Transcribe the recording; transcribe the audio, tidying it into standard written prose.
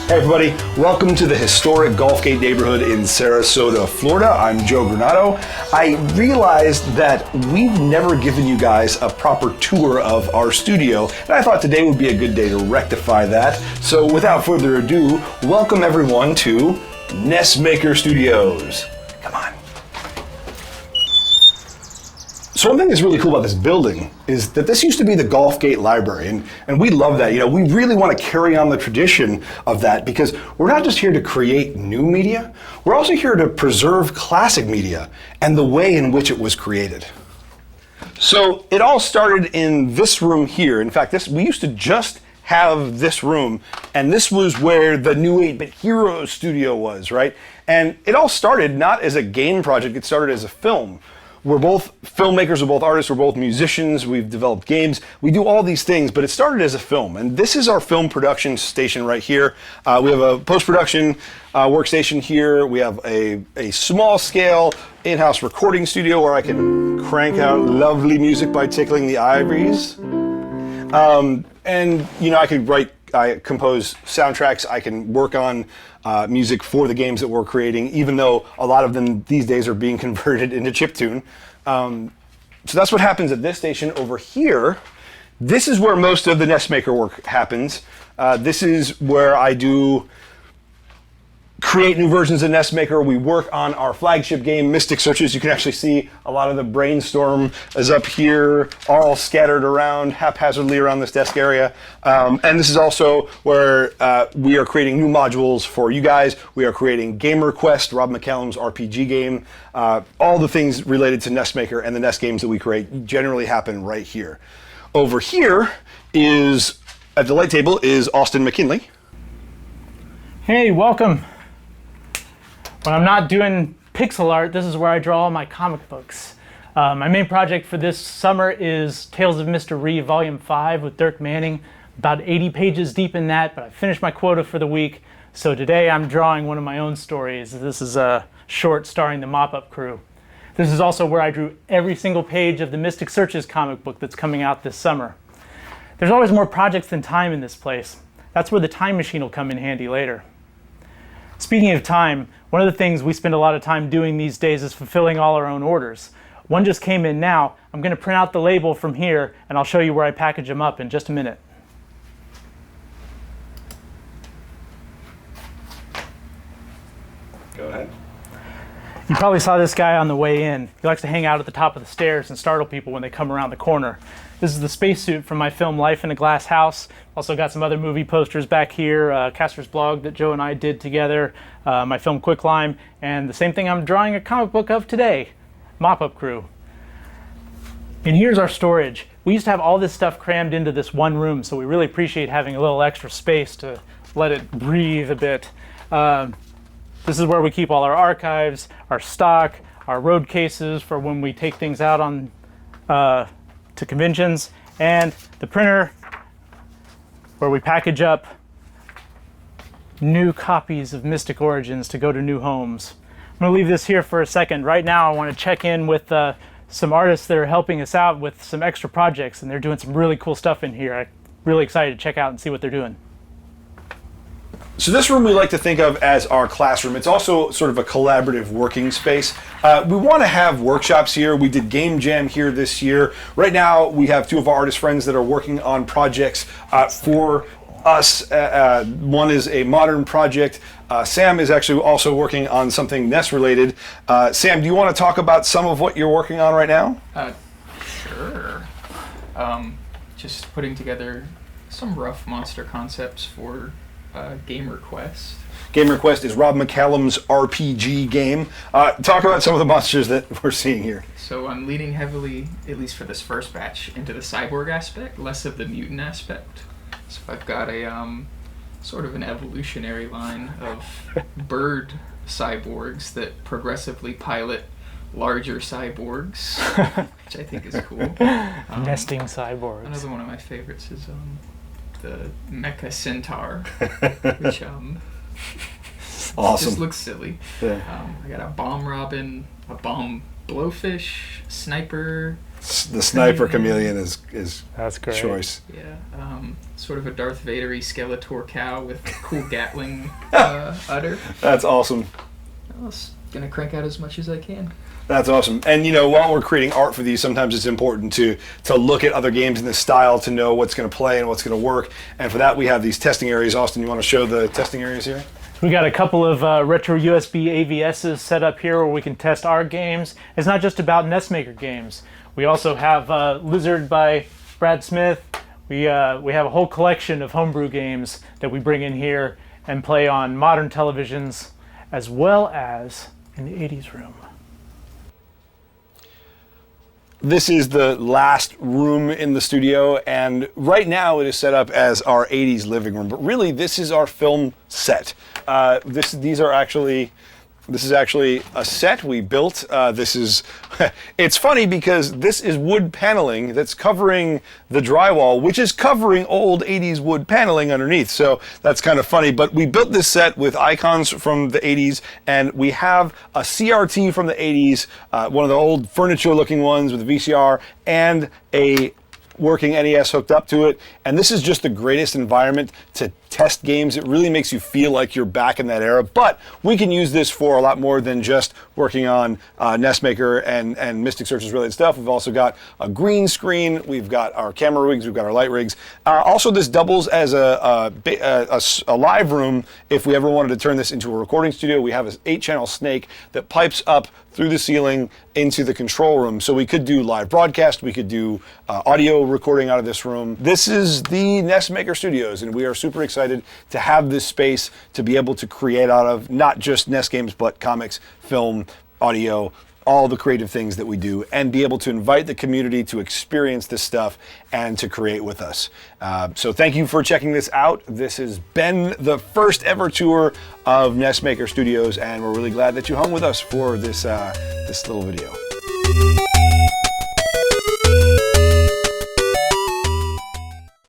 Hey everybody, welcome to the historic Gulfgate neighborhood in Sarasota, Florida. I'm Joe Granato. I realized that we've never given you guys a proper tour of our studio, and I thought today would be a good day to rectify that. So without further ado, welcome everyone to NESmaker Studios. Come on. So one thing that's really cool about this building is that this used to be the Gulfgate Library, and we love that. You know, we really want to carry on the tradition of that because we're not just here to create new media, we're also here to preserve classic media and the way in which it was created. So it all started in this room here. In fact, we used to just have this room, and this was where the New 8-Bit Heroes studio was, right? And it all started not as a game project, it started as a film. We're both filmmakers, we're both artists, we're both musicians, we've developed games, we do all these things, but it started as a film. And this is our film production station right here. We have a post-production workstation here. We have a small scale in-house recording studio where I can crank out lovely music by tickling the ivories. And you know, I compose soundtracks, I can work on music for the games that we're creating, even though a lot of them these days are being converted into chiptune. So that's what happens at this station. Over here, this is where most of the NESmaker work happens. This is where I do create new versions of NESmaker. We work on our flagship game, Mystic Searches. You can actually see a lot of the brainstorm is up here, all scattered around haphazardly around this desk area. And this is also where we are creating new modules for you guys. We are creating Gamer Quest, Rob McCallum's RPG game. All the things related to NESmaker and the NES games that we create generally happen right here. Over here is, at the light table, is Austin McKinley. Hey, welcome. When I'm not doing pixel art, this is where I draw all my comic books. My main project for this summer is Tales of Mr. Ree Volume 5 with Dirk Manning. About 80 pages deep in that, but I finished my quota for the week. So today I'm drawing one of my own stories. This is a short starring the Mop-Up Crew. This is also where I drew every single page of the Mystic Searches comic book that's coming out this summer. There's always more projects than time in this place. That's where the time machine will come in handy later. Speaking of time, one of the things we spend a lot of time doing these days is fulfilling all our own orders. One just came in now. I'm going to print out the label from here, and I'll show you where I package them up in just a minute. Go ahead. You probably saw this guy on the way in. He likes to hang out at the top of the stairs and startle people when they come around the corner. This is the spacesuit from my film Life in a Glass House. Also got some other movie posters back here, Caster's blog that Joe and I did together, my film Quicklime, and the same thing I'm drawing a comic book of today, Mop-Up Crew. And here's our storage. We used to have all this stuff crammed into this one room, so we really appreciate having a little extra space to let it breathe a bit. This is where we keep all our archives, our stock, our road cases for when we take things out on to conventions, and the printer where we package up new copies of Mystic Origins to go to new homes. I'm going to leave this here for a second. Right now I want to check in with some artists that are helping us out with some extra projects, and they're doing some really cool stuff in here. I'm really excited to check out and see what they're doing. So this room we like to think of as our classroom. It's also sort of a collaborative working space. We want to have workshops here. We did Game Jam here this year. Right now we have two of our artist friends that are working on projects for us. One is a modern project. Sam is actually also working on something NES related. Sam, do you want to talk about some of what you're working on right now? Sure. Just putting together some rough monster concepts for Gamer Quest. Gamer Quest is Rob McCallum's RPG game. Talk about some of the monsters that we're seeing here. So I'm leaning heavily, at least for this first batch, into the cyborg aspect, less of the mutant aspect. So I've got a sort of an evolutionary line of bird cyborgs that progressively pilot larger cyborgs, which I think is cool. Nesting cyborgs. Another one of my favorites is the Mecha Centaur, which awesome. Just looks silly. Yeah. I got a bomb robin, a bomb blowfish, sniper, The sniper chameleon is That's great. choice. Yeah, sort of a Darth Vader-y Skeletor cow with cool Gatling udder. That's awesome. I was gonna crank out as much as I can. That's awesome. And while we're creating art for these, sometimes it's important to look at other games in this style to know what's going to play and what's going to work. And for that, we have these testing areas. Austin, you want to show the testing areas here? We got a couple of retro USB AVSs set up here where we can test our games. It's not just about NESmaker games. We also have Lizard by Brad Smith. We have a whole collection of homebrew games that we bring in here and play on modern televisions as well as in the 80s room. This is the last room in the studio, and right now it is set up as our 80s living room, but really this is our film set. This is actually a set we built. It's funny because this is wood paneling that's covering the drywall, which is covering old 80s wood paneling underneath. So that's kind of funny, but we built this set with icons from the 80s, and we have a CRT from the 80s, one of the old furniture looking ones with a VCR, and a working NES hooked up to it. And this is just the greatest environment to test games. It really makes you feel like you're back in that era, but we can use this for a lot more than just working on NESmaker and Mystic Searches related stuff. We've also got a green screen, we've got our camera rigs, we've got our light rigs. Also, this doubles as a live room if we ever wanted to turn this into a recording studio. We have an 8-channel snake that pipes up through the ceiling into the control room. So we could do live broadcast, we could do audio recording out of this room. This is the NESmaker Studios, and we are super excited to have this space to be able to create out of not just NES games, but comics, film, audio, all the creative things that we do, and be able to invite the community to experience this stuff and to create with us. So thank you for checking this out. This has been the first ever tour of NESmaker Studios, and we're really glad that you hung with us for this little video.